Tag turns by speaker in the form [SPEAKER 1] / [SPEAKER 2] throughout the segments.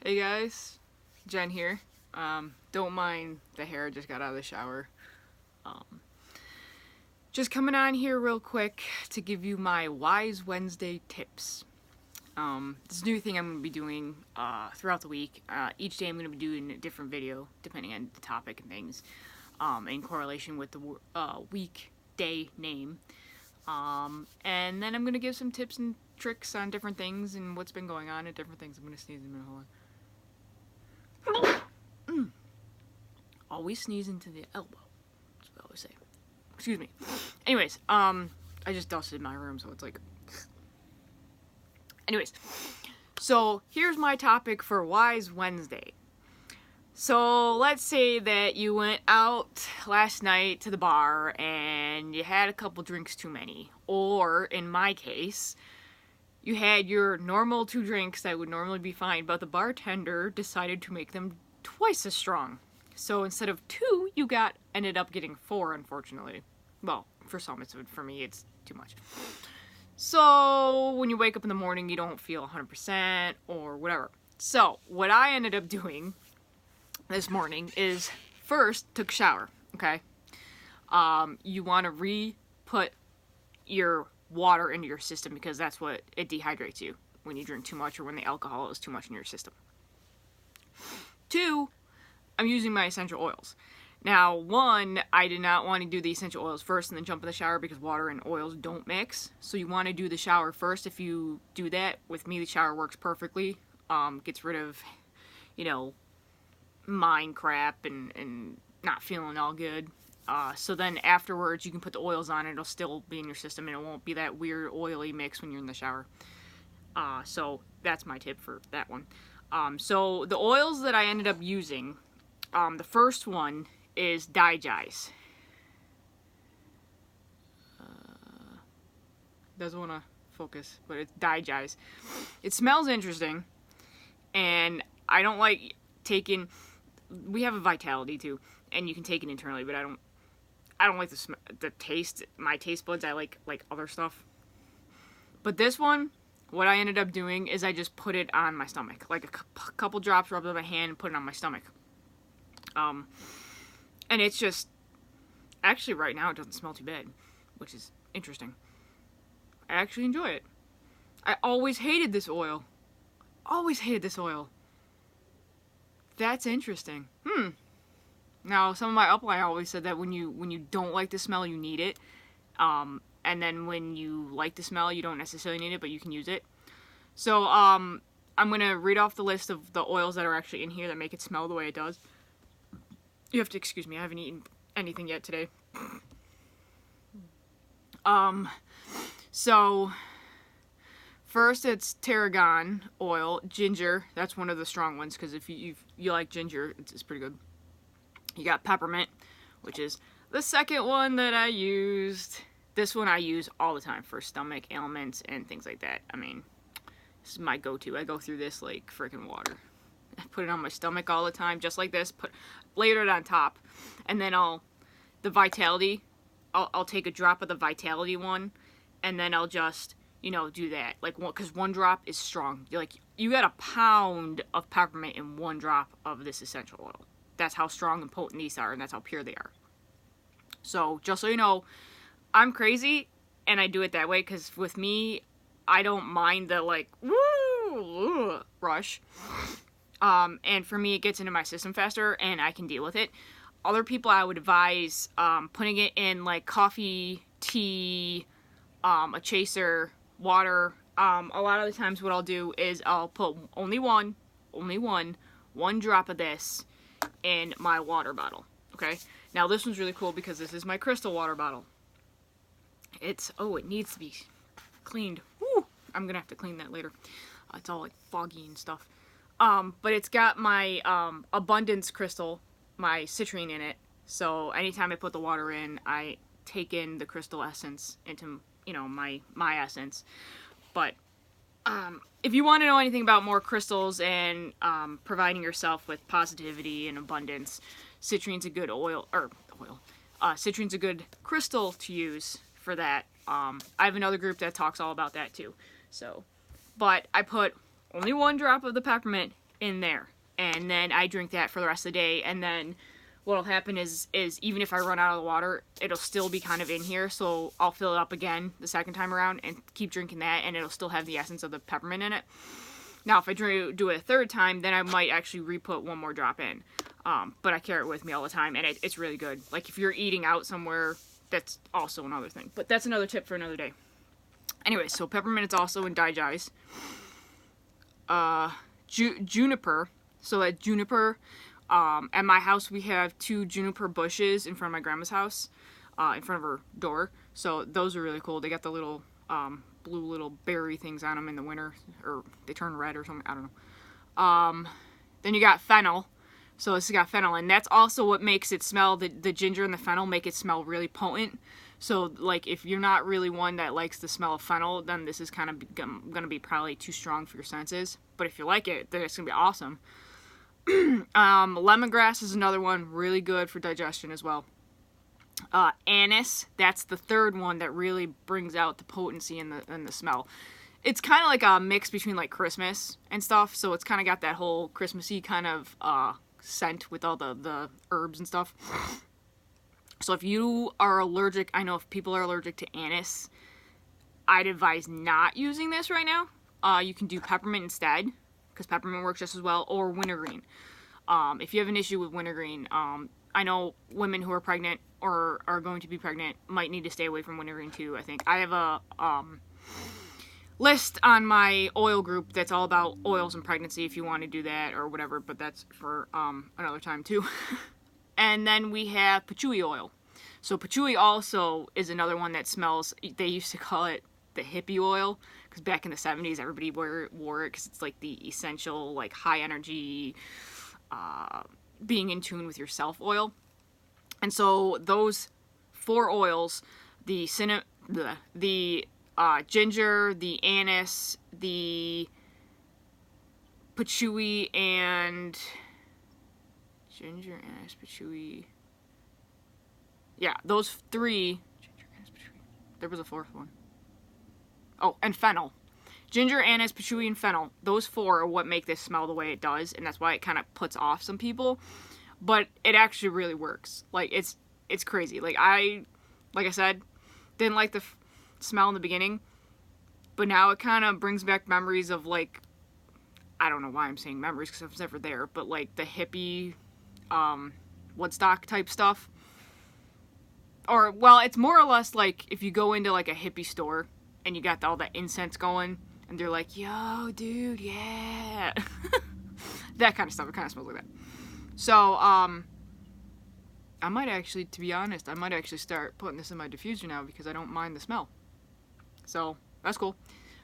[SPEAKER 1] Hey guys, Jen here. Don't mind the hair, just got out of the shower. Just coming on here real quick to give you my Wise Wednesday tips. This is a new thing I'm going to be doing throughout the week. Each day I'm going to be doing a different video depending on the topic and things in correlation with the weekday name. And then I'm going to give some tips and tricks on different things and what's been going on and different things. I'm going to sneeze in a minute, hold on. Always sneeze into the elbow. That's what I always say. Excuse me. Anyways, I just dusted my room, so it's like... Anyways, so here's my topic for Wise Wednesday. So let's say that you went out last night to the bar and you had a couple drinks too many. Or, in my case, you had your normal 2 drinks that would normally be fine, but the bartender decided to make them twice as strong. So instead of 2, you ended up getting 4, unfortunately. Well, for some, for me, it's too much. So when you wake up in the morning, you don't feel 100% or whatever. So what I ended up doing this morning is first took a shower. Okay, you want to re-put your water into your system because that's what it dehydrates you when you drink too much or when the alcohol is too much in your system. 2, I'm using my essential oils. Now, 1, I did not want to do the essential oils first and then jump in the shower because water and oils don't mix. So you want to do the shower first. If you do that, with me the shower works perfectly. Gets rid of, mind crap and not feeling all good. So then afterwards you can put the oils on, it'll still be in your system and it won't be that weird oily mix when you're in the shower. So that's my tip for that one. So the oils that I ended up using, the first one is Digize. Doesn't want to focus, but it's Digize. It smells interesting, and I don't like taking... We have a Vitality too, and you can take it internally, but I don't like the taste. My taste buds, I like other stuff. But this one, what I ended up doing is I just put it on my stomach, like a couple drops, rubbed on my hand, and put it on my stomach. And it's just, actually right now it doesn't smell too bad, which is interesting. I actually enjoy it. I always hated this oil. Always hated this oil. That's interesting. Now, some of my upline always said that when you don't like the smell, you need it. And then when you like the smell, you don't necessarily need it, but you can use it. So, I'm going to read off the list of the oils that are actually in here that make it smell the way it does. You have to excuse me, I haven't eaten anything yet today. So, first it's tarragon oil, ginger, that's one of the strong ones, because if you like ginger, it's pretty good. You got peppermint, which is the second one that I used. This one I use all the time for stomach ailments and things like that. I mean, this is my go-to. I go through this like freaking water. I put it on my stomach all the time, just like this. Layer it on top, and then I'll take a drop of the Vitality one, and then I'll just, do that. Like, because 1 drop is strong. You got a pound of peppermint in 1 drop of this essential oil. That's how strong and potent these are, and that's how pure they are. So, just so you know, I'm crazy, and I do it that way, because with me, I don't mind the, woo, rush. And for me, it gets into my system faster, and I can deal with it. Other people, I would advise putting it in, coffee, tea, a chaser, water. A lot of the times what I'll do is I'll put only one drop of this in my water bottle, okay? Now, this one's really cool because this is my crystal water bottle. It needs to be cleaned. Woo! I'm gonna have to clean that later. It's all, foggy and stuff. But it's got my abundance crystal, my citrine in it. So anytime I put the water in, I take in the crystal essence into, my essence. But if you want to know anything about more crystals and providing yourself with positivity and abundance, citrine's a good citrine's a good crystal to use for that. I have another group that talks all about that too. So, but I put only 1 drop of the peppermint in there. And then I drink that for the rest of the day. And then what'll happen is even if I run out of the water, it'll still be kind of in here. So I'll fill it up again the second time around and keep drinking that, and it'll still have the essence of the peppermint in it. Now, if I do it a third time, then I might actually re-put one more drop in. But I carry it with me all the time, and it's really good. Like, if you're eating out somewhere, that's also another thing. But that's another tip for another day. Anyway, so peppermint is also in Digest. Juniper. So that juniper, at my house we have 2 juniper bushes in front of my grandma's house, in front of her door. So those are really cool. They got the little blue little berry things on them in the winter, or they turn red or something. I don't know. Then you got fennel. So this has got fennel, and that's also what makes it smell. The ginger and the fennel make it smell really potent. So, like, if you're not really one that likes the smell of fennel, then this is kind of going to be probably too strong for your senses. But if you like it, then it's going to be awesome. Lemongrass is another one, really good for digestion as well. Anise, that's the third one that really brings out the potency and the smell. It's kind of like a mix between, like, Christmas and stuff. So it's kind of got that whole Christmassy kind of scent with all the herbs and stuff. So if you are allergic, I know if people are allergic to anise, I'd advise not using this right now. You can do peppermint instead, because peppermint works just as well, or wintergreen. If you have an issue with wintergreen, I know women who are pregnant or are going to be pregnant might need to stay away from wintergreen too, I think. I have a list on my oil group that's all about oils and pregnancy if you want to do that or whatever, but that's for another time too. And then we have patchouli oil. So patchouli also is another one that smells, they used to call it the hippie oil, because back in the 70s everybody wore it because it's like the essential, like, high energy, being in tune with yourself oil. And so those 4 oils, the ginger, the anise, the patchouli, and ginger, anise, patchouli. Yeah, those 3. Ginger, anise, patchouli. There was a 4th one. Oh, and fennel. Ginger, anise, patchouli, and fennel. Those 4 are what make this smell the way it does, and that's why it kind of puts off some people. But it actually really works. Like, it's crazy. Like I said, didn't like the smell in the beginning, but now it kind of brings back memories of, like, I don't know why I'm saying memories because I was never there, but like the hippie, Woodstock type stuff. Or, well, it's more or less like if you go into like a hippie store and you got all that incense going and they're like, yo, dude, yeah. That kind of stuff. It kind of smells like that. So, I might actually, to be honest, I might actually start putting this in my diffuser now because I don't mind the smell. So, that's cool.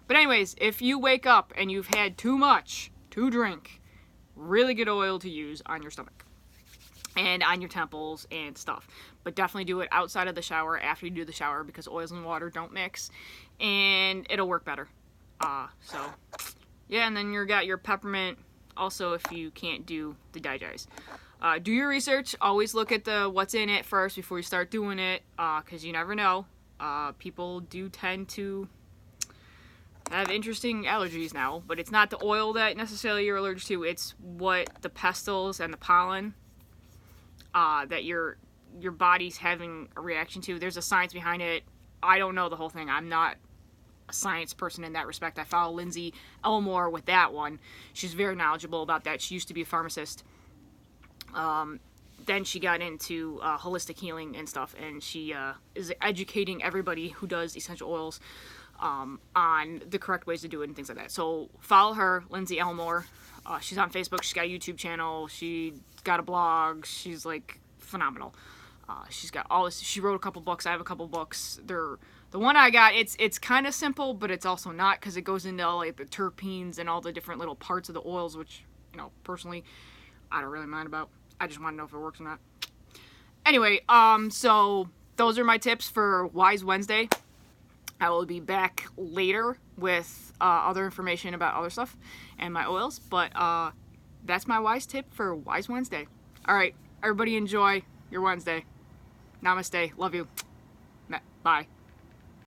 [SPEAKER 1] But anyways, if you wake up and you've had too much to drink, really good oil to use on your stomach and on your temples and stuff. But definitely do it outside of the shower after you do the shower because oils and water don't mix and it'll work better. So, yeah, and then you got your peppermint also if you can't do the Digest. Do your research. Always look at the what's in it first before you start doing it, because you never know. People do tend to have interesting allergies now, but it's not the oil that necessarily you're allergic to. It's what the pestils and the pollen that your body's having a reaction to. There's a science behind it. I don't know the whole thing. I'm not a science person in that respect. I follow Lindsay Elmore with that one. She's very knowledgeable about that. She used to be a pharmacist. Then she got into holistic healing and stuff, and she is educating everybody who does essential oils on the correct ways to do it and things like that. So follow her, Lindsay Elmore. She's on Facebook. She's got a YouTube channel. She's got a blog. She's like phenomenal. She's got all this. She wrote a couple books. I have a couple books. The one I got, it's kind of simple, but it's also not because it goes into like the terpenes and all the different little parts of the oils, which, you know, personally, I don't really mind about. I just want to know if it works or not. Anyway, so those are my tips for Wise Wednesday. I will be back later with other information about other stuff and my oils, but that's my wise tip for Wise Wednesday. All right, everybody enjoy your Wednesday. Namaste. Love you. Bye.